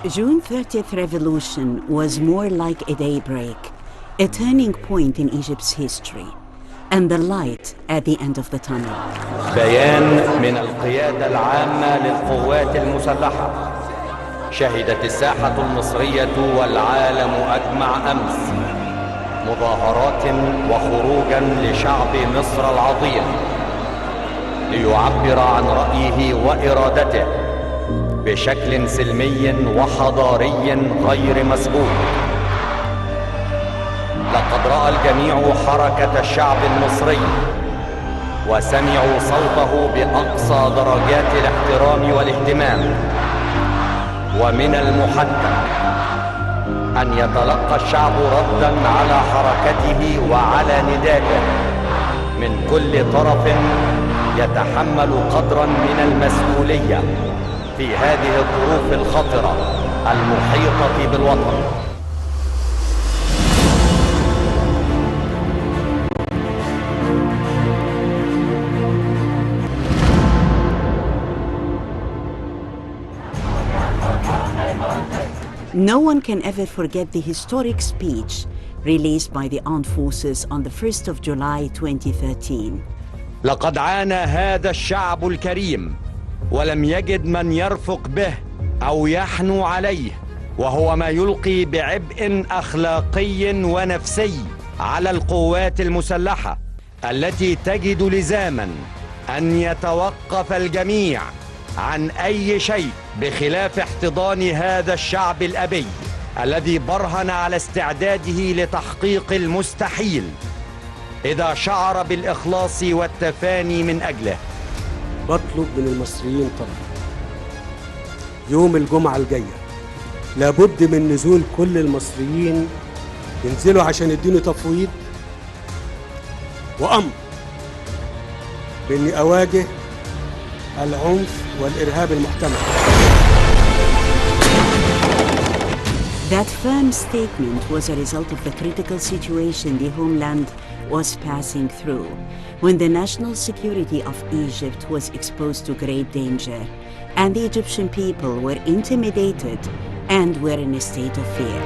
June 30th revolution was more like a daybreak, a turning point in Egypt's history, and the light at the end of the tunnel. بيان من القيادة العامة للقوات المسلحة. شهدت الساحة المصرية والعالم أجمع أمس مظاهرات وخروجا لشعب مصر العظيم ليعبر عن رأيه وإرادته بشكل سلمي وحضاري غير مسبوق. لقد رأى الجميع حركة الشعب المصري وسمعوا صوته بأقصى درجات الاحترام والاهتمام، ومن المحتم أن يتلقى الشعب ردا على حركته وعلى ندائه من كل طرف يتحمل قدرا من المسؤولية في هذه الظروف الخطرة المحيطة بالوطن. No one can ever forget the historic speech released by the armed forces on the 1st of July 2013. لقد عانى هذا الشعب الكريم ولم يجد من يرفق به أو يحنو عليه، وهو ما يلقي بعبء أخلاقي ونفسي على القوات المسلحة التي تجد لزاما أن يتوقف الجميع عن أي شيء بخلاف احتضان هذا الشعب الأبي الذي برهن على استعداده لتحقيق المستحيل إذا شعر بالإخلاص والتفاني من أجله. بطلب من المصريين طلب، يوم الجمعة الجاية لابد من نزول كل المصريين ينزلوا عشان يديني تفويض وأمر بإني أواجه العنف والإرهاب المحتمل. That firm statement was a result of the critical situation the homeland was passing through, when the national security of Egypt was exposed to great danger, and the Egyptian people were intimidated and were in a state of fear.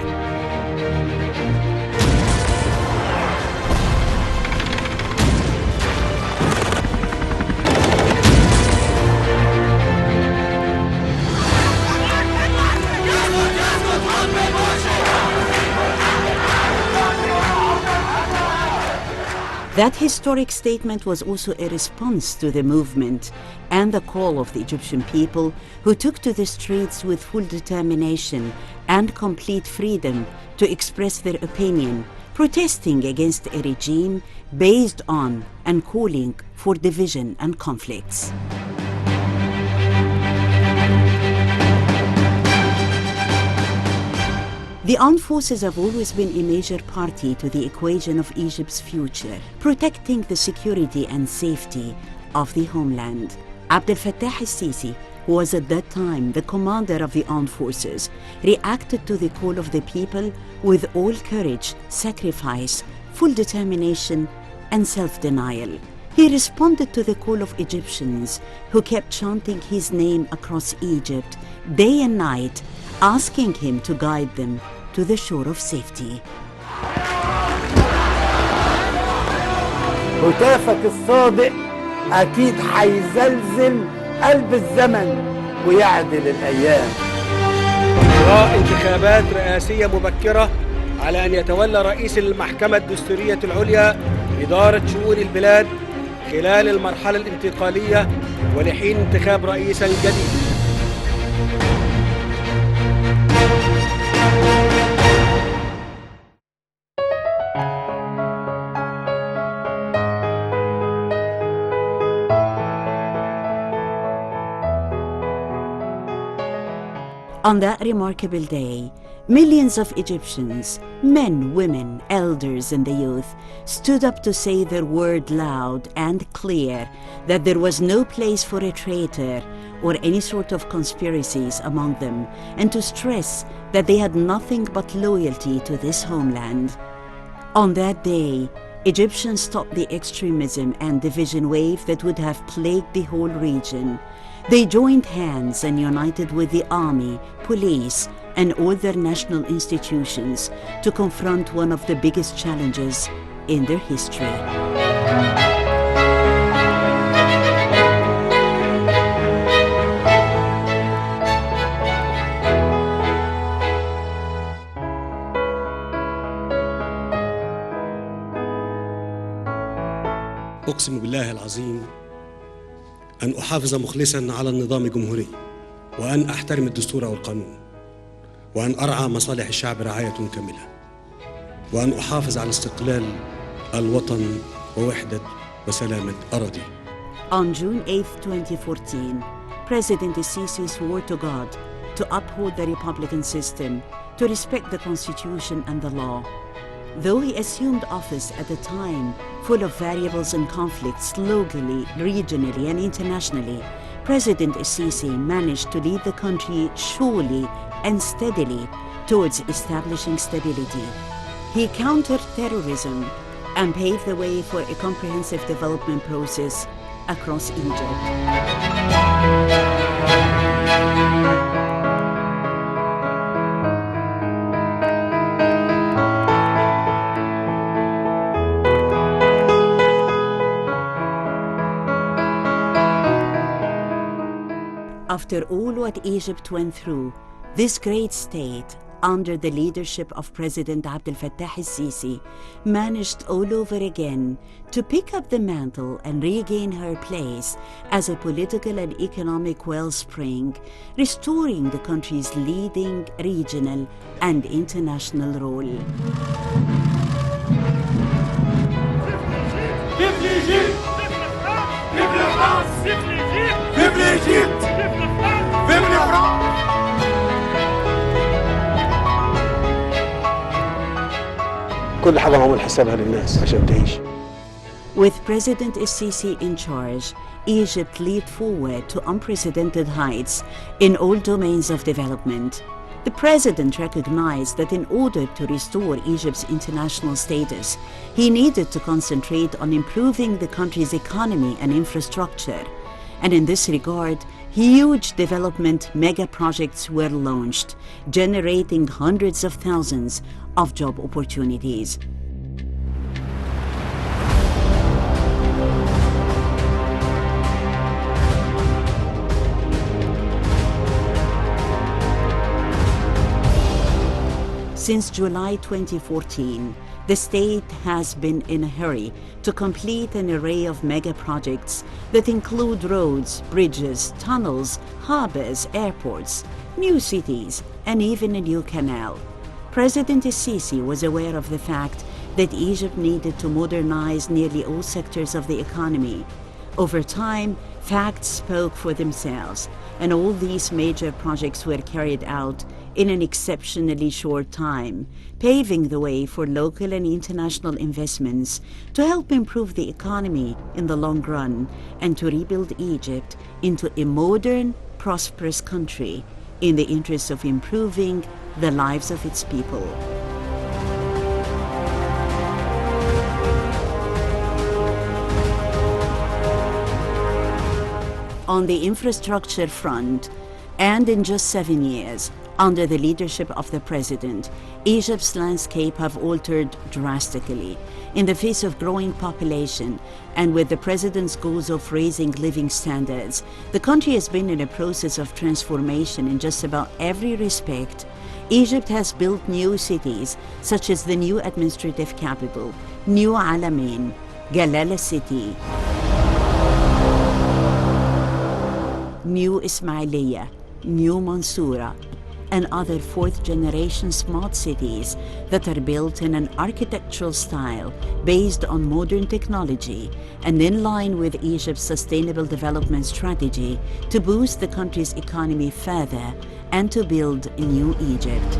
That historic statement was also a response to the movement and the call of the Egyptian people, who took to the streets with full determination and complete freedom to express their opinion, protesting against a regime based on and calling for division and conflicts. The armed forces have always been a major party to the equation of Egypt's future, protecting the security and safety of the homeland. Abdel Fattah al-Sisi, who was at that time the commander of the armed forces, reacted to the call of the people with all courage, sacrifice, full determination, and self-denial. He responded to the call of Egyptians who kept chanting his name across Egypt day and night, asking him to guide them to the shore of safety. هتافك الصادق أكيد حيزلزل قلب الزمن ويعدل الأيام. إجراء انتخابات رئاسية مبكرة على أن يتولى رئيس المحكمة الدستورية العليا إدارة شؤون البلاد خلال المرحلة الانتقالية ولحين انتخاب رئيس جديد. On that remarkable day, millions of Egyptians, men, women, elders, and the youth, stood up to say their word loud and clear that there was no place for a traitor or any sort of conspiracies among them, and to stress that they had nothing but loyalty to this homeland. On that day, Egyptians stopped the extremism and division wave that would have plagued the whole region. They joined hands and united with the army, police, and all their national institutions to confront one of the biggest challenges in their history. أقسم بالله العظيم أن أحافظ مخلصاً على النظام الجمهوري، وأن أحترم الدستور والقانون، وأن أرعى مصالح الشعب رعاية كاملة، وأن أحافظ على استقلال الوطن ووحدة وسلامة أراضيه. On June 8, 2014, President Sisi swore to God to uphold the Republican system, to respect the Constitution and the law. Though he assumed office at a time full of variables and conflicts locally, regionally, and internationally, President Sisi managed to lead the country surely and steadily towards establishing stability. He countered terrorism and paved the way for a comprehensive development process across Egypt. After all what Egypt went through, this great state, under the leadership of President Abdel Fattah el-Sisi, managed all over again to pick up the mantle and regain her place as a political and economic wellspring, restoring the country's leading regional and international role. Vive l'Égypte! Vive la France! Vive l'Égypte! Vive l'Égypte! Vive la France! كل حاجة معمول حسابها للناس عشان تعيش. With President el-Sisi in charge, Egypt leaped forward to unprecedented heights in all domains of development. The president recognized that in order to restore Egypt's international status, he needed to concentrate on improving the country's economy and infrastructure. And in this regard, huge development mega projects were launched, generating hundreds of thousands of job opportunities. Since July 2014, the state has been in a hurry to complete an array of mega projects that include roads, bridges, tunnels, harbors, airports, new cities, and even a new canal. President el-Sisi was aware of the fact that Egypt needed to modernize nearly all sectors of the economy. Over time, facts spoke for themselves, and all these major projects were carried out in an exceptionally short time, paving the way for local and international investments to help improve the economy in the long run and to rebuild Egypt into a modern, prosperous country in the interest of improving the lives of its people. On the infrastructure front, and in just 7 years, under the leadership of the president, Egypt's landscape have altered drastically. In the face of growing population and with the president's goals of raising living standards, the country has been in a process of transformation in just about every respect. Egypt has built new cities, such as the new administrative capital, New Alamein, Galala City, New Ismailiyah, New Mansoura, and other fourth-generation smart cities that are built in an architectural style based on modern technology and in line with Egypt's sustainable development strategy to boost the country's economy further and to build a new Egypt.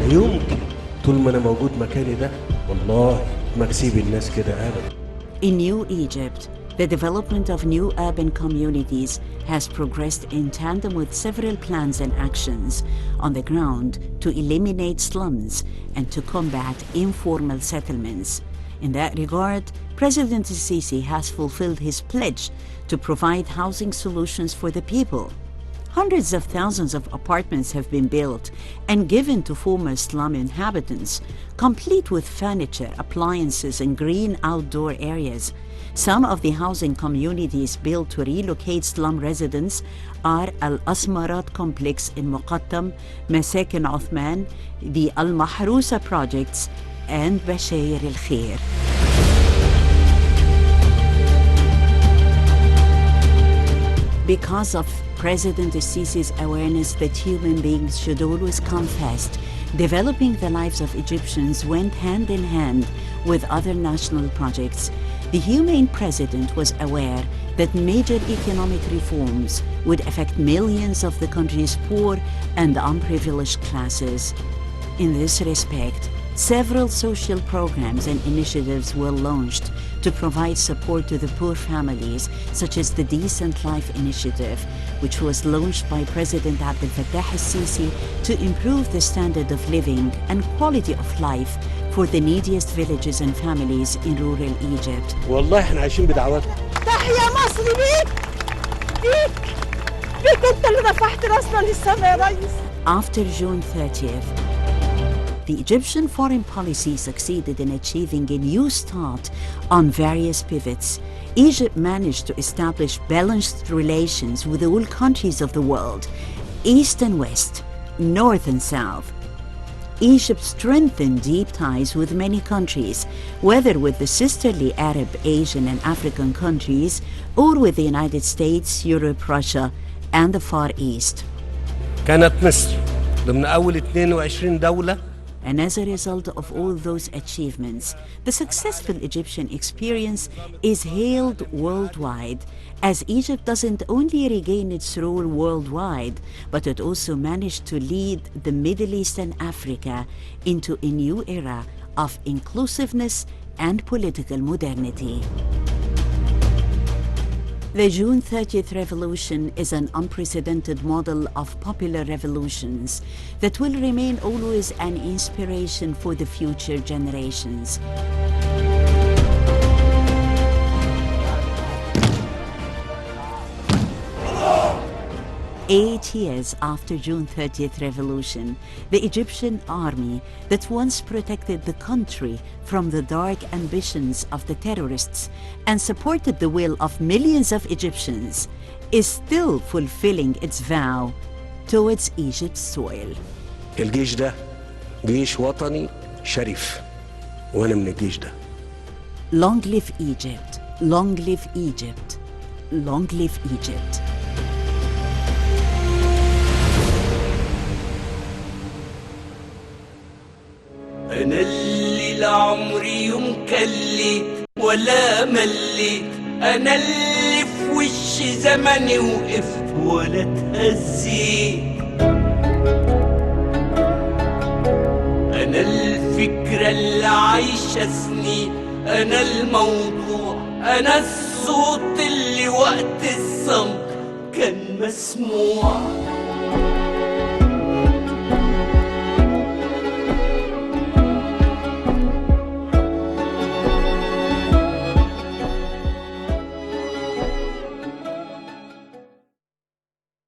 يمكن طول ما أنا موجود مكاني ده والله ما بسيب الناس كده أبدا. In New Egypt, the development of new urban communities has progressed in tandem with several plans and actions on the ground to eliminate slums and to combat informal settlements. In that regard, President el-Sisi has fulfilled his pledge to provide housing solutions for the people. Hundreds of thousands of apartments have been built and given to former slum inhabitants, complete with furniture, appliances, and green outdoor areas. Some of the housing communities built to relocate slum residents are Al-Asmarat Complex in Muqattam, Masakin Uthman, the Al-Mahrousa projects, and Bashair al-Khair. Because of President Sisi's awareness that human beings should always come first, developing the lives of Egyptians went hand in hand with other national projects. The humane president was aware that major economic reforms would affect millions of the country's poor and unprivileged classes. In this respect, several social programs and initiatives were launched to provide support to the poor families, such as the Decent Life Initiative, which was launched by President Abdel Fattah al-Sisi to improve the standard of living and quality of life for the neediest villages and families in rural Egypt. والله احنا عايشين بدعواتكم. تحيا مصر بيك انت اللي رفعت راسنا للسماء يا ريس. After June 30th, the Egyptian foreign policy succeeded in achieving a new start on various pivots. Egypt managed to establish balanced relations with all countries of the world, East and West, North and South. Egypt strengthened deep ties with many countries, whether with the sisterly Arab, Asian, and African countries, or with the United States, Europe, Russia, and the Far East. كانت مصر ضمن أول 22 دولة. And as a result of all those achievements, the successful Egyptian experience is hailed worldwide, as Egypt doesn't only regain its role worldwide, but it also managed to lead the Middle East and Africa into a new era of inclusiveness and political modernity. The June 30th revolution is an unprecedented model of popular revolutions that will remain always an inspiration for the future generations. 8 years after June 30th revolution, the Egyptian army that once protected the country from the dark ambitions of the terrorists and supported the will of millions of Egyptians is still fulfilling its vow towards Egypt's soil. الجيش ده جيش وطني شريف وانا من الجيش ده. Long live Egypt, long live Egypt, long live Egypt. أنا اللي لعمري يوم كليت ولا مليت، أنا اللي في وش زمني وقفت ولا اتهزيت، أنا الفكرة اللي عايشة سنين، أنا الموضوع، أنا الصوت اللي وقت الصمت كان مسموع.